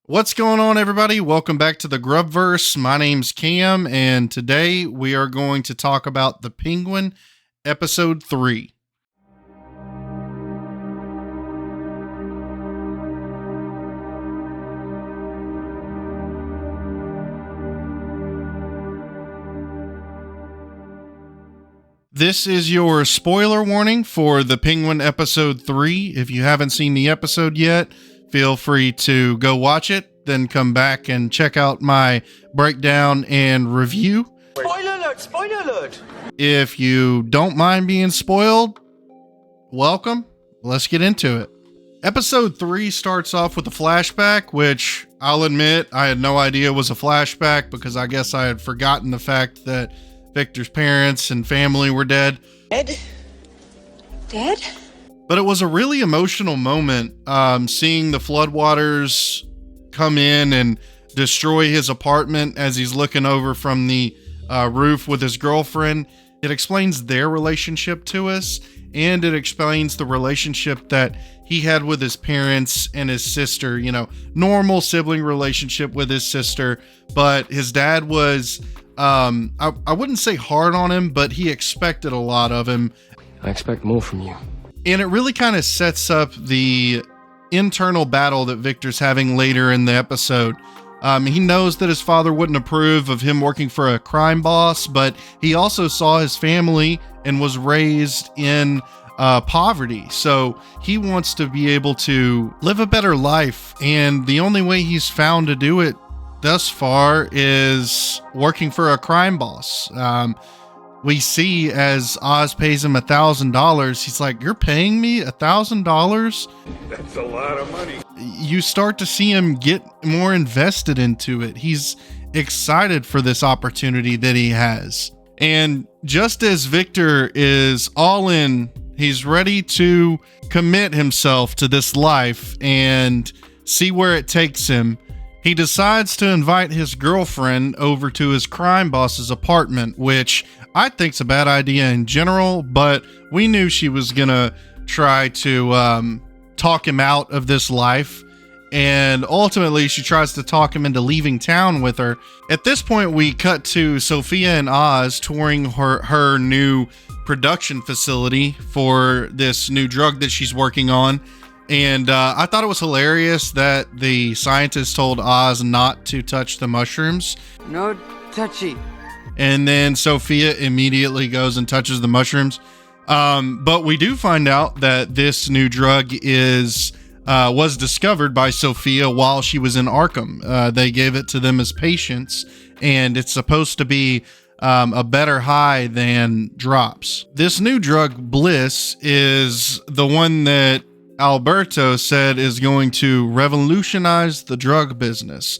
What's going on, everybody? Welcome back to the Grubverse. My name's Cam, and today we are going to talk about The Penguin, Episode 3. This is your spoiler warning for The Penguin, Episode 3. If you haven't seen the episode yet, feel free to go watch it, then come back and check out my breakdown and review. Spoiler alert! Spoiler alert! If you don't mind being spoiled, welcome. Let's get into it. Episode 3 starts off with a flashback, which I'll admit I had no idea was a flashback because I guess I had forgotten the fact that Victor's parents and family were dead. Dead? But it was a really emotional moment, seeing the floodwaters come in and destroy his apartment as he's looking over from the roof with his girlfriend. It explains their relationship to us, and it explains the relationship that he had with his parents and his sister. You know, normal sibling relationship with his sister, but his dad was, I wouldn't say hard on him, but he expected a lot of him. I expect more from you. And it really kind of sets up the internal battle that Victor's having later in the episode. He knows that his father wouldn't approve of him working for a crime boss, but he also saw his family and was raised in poverty. So he wants to be able to live a better life. And the only way he's found to do it thus far is working for a crime boss. We see as Oz pays him $1,000, he's like, "You're paying me $1,000? That's a lot of money." You start to see him get more invested into it. He's excited for this opportunity that he has. And just as Victor is all in, he's ready to commit himself to this life and see where it takes him. He decides to invite his girlfriend over to his crime boss's apartment, which I think's a bad idea in general, but we knew she was gonna try to talk him out of this life, and ultimately she tries to talk him into leaving town with her. At this point, we cut to Sophia and Oz touring her new production facility for this new drug that she's working on. And I thought it was hilarious that the scientist told Oz not to touch the mushrooms. No touchy. And then Sophia immediately goes and touches the mushrooms. But we do find out that this new drug was discovered by Sophia while she was in Arkham. They gave it to them as patients, and it's supposed to be a better high than drops. This new drug, Bliss, is the one that Alberto said is going to revolutionize the drug business.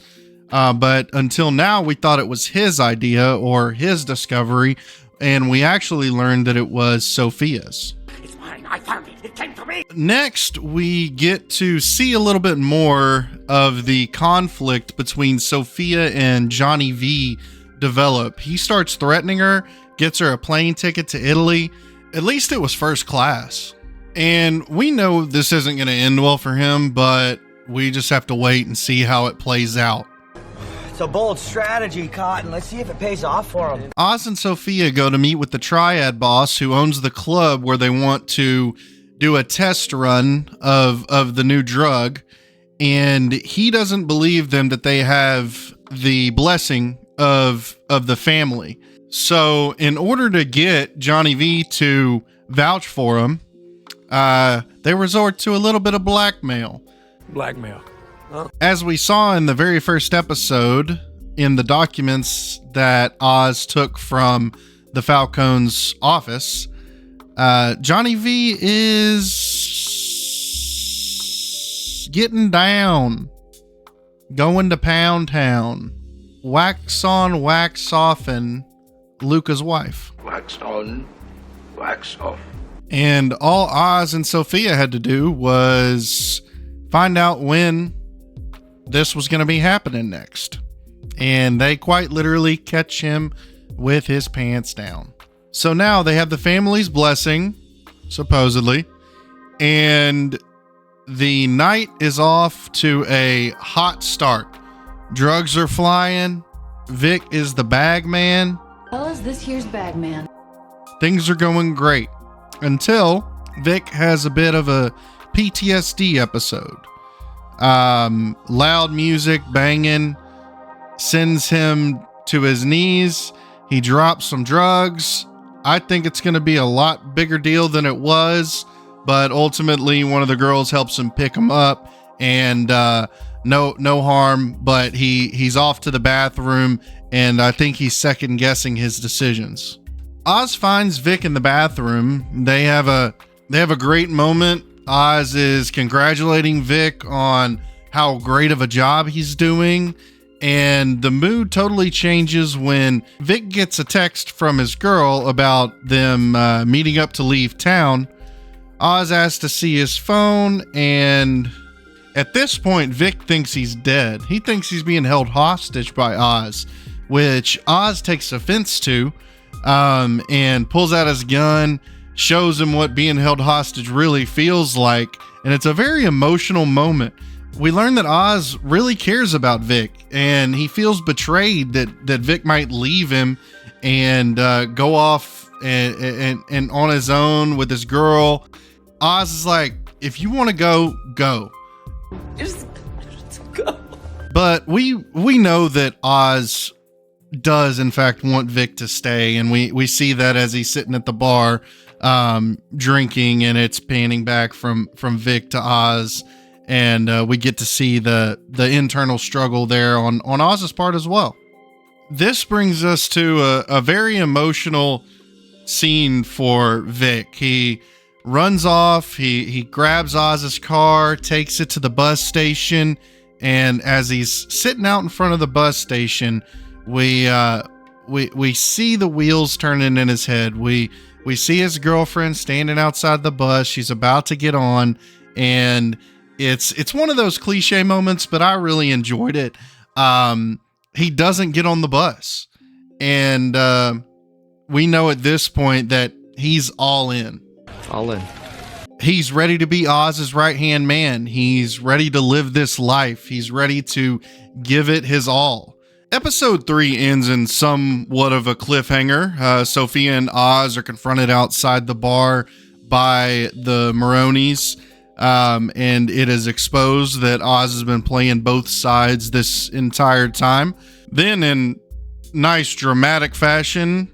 But until now, we thought it was his idea or his discovery, and we actually learned that it was Sophia's. It's mine. I found it. It came to me. Next, we get to see a little bit more of the conflict between Sophia and Johnny V develop. He starts threatening her, gets her a plane ticket to Italy. At least it was first class. And we know this isn't going to end well for him, but we just have to wait and see how it plays out. It's a bold strategy, Cotton. Let's see if it pays off for him. Oz and Sophia go to meet with the Triad boss who owns the club where they want to do a test run of the new drug. And he doesn't believe them that they have the blessing of the family. So in order to get Johnny V to vouch for him, they resort to a little bit of blackmail. Blackmail. As we saw in the very first episode, in the documents that Oz took from the Falcone's office, Johnny V is getting down, going to Pound Town, wax on, wax off, and Luca's wife. Wax on, wax off. And all Oz and Sophia had to do was find out when this was going to be happening next. And they quite literally catch him with his pants down. So now they have the family's blessing, supposedly. And The night is off to a hot start. Drugs are flying. Vic is the bag man. Fellas, this here's Bagman. Things are going great until Vic has a bit of a PTSD episode. Loud music banging sends him to his knees. He drops some drugs. I think it's going to be a lot bigger deal than it was, but ultimately one of the girls helps him pick him up, and no harm, but he's off to the bathroom, and I think he's second guessing his decisions. Oz finds Vic in the bathroom. They have a great moment. Oz is congratulating Vic on how great of a job he's doing, and the mood totally changes when Vic gets a text from his girl about them meeting up to leave town. Oz asks to see his phone, and at this point, Vic thinks he's dead. He thinks he's being held hostage by Oz, which Oz takes offense to, and pulls out his gun, shows him what being held hostage really feels like, and it's a very emotional moment. We learn that Oz really cares about Vic, and he feels betrayed that Vic might leave him and go off and on his own with his girl. Oz is like, if you want to go, go. Just go. But we know that Oz does in fact want Vic to stay, and we see that as he's sitting at the bar drinking, and it's panning back from Vic to Oz, and we get to see the internal struggle there on Oz's part as well. This brings us to a very emotional scene for Vic. He runs off, he grabs Oz's car, takes it to the bus station, and as he's sitting out in front of the bus station, we see the wheels turning in his head. We see his girlfriend standing outside the bus. She's about to get on, and it's one of those cliche moments, but I really enjoyed it. He doesn't get on the bus, and we know at this point that he's all in. All in. He's ready to be Oz's right-hand man. He's ready to live this life. He's ready to give it his all. Episode 3 ends in somewhat of a cliffhanger. Sophia and Oz are confronted outside the bar by the Maronis, and it is exposed that Oz has been playing both sides this entire time. Then, in nice dramatic fashion,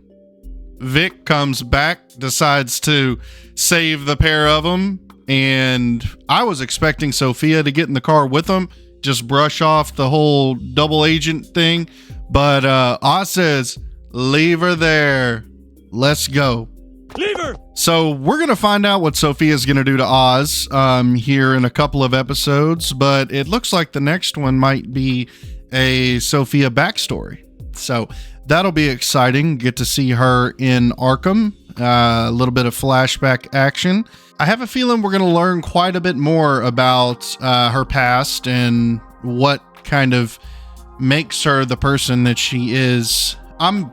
Vic comes back, decides to save the pair of them, and I was expecting Sophia to get in the car with them, just brush off the whole double agent thing, but Oz says, leave her there, let's go. Leave her! So we're gonna find out what Sophia's gonna do to Oz here in a couple of episodes, but it looks like the next one might be a Sophia backstory, so that'll be exciting. Get to see her in Arkham, a little bit of flashback action. I have a feeling we're going to learn quite a bit more about her past and what kind of makes her the person that she is. I'm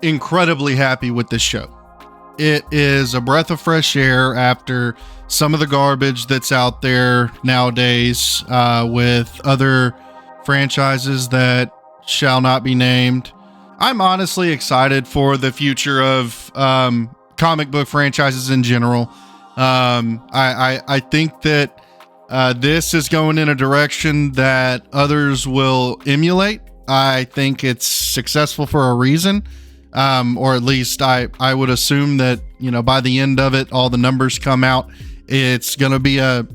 incredibly happy with this show. It is a breath of fresh air after some of the garbage that's out there nowadays with other franchises that shall not be named. I'm honestly excited for the future of comic book franchises in general. I think that this is going in a direction that others will emulate. I think it's successful for a reason, or at least I would assume that, you know, by the end of it, all the numbers come out, it's going to be a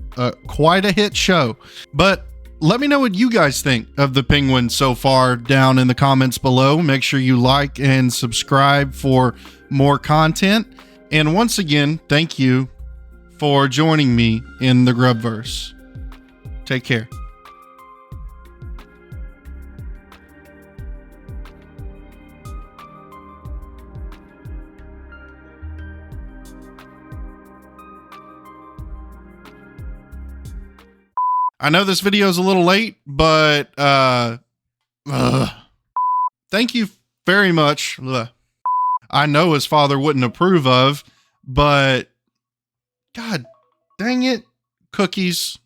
quite a hit show. But let me know what you guys think of the Penguin so far down in the comments below. Make sure you like and subscribe for more content. And once again, thank you for joining me in the Grubverse. Take care. I know this video is a little late, but thank you very much. I know his father wouldn't approve of, but God dang it, cookies.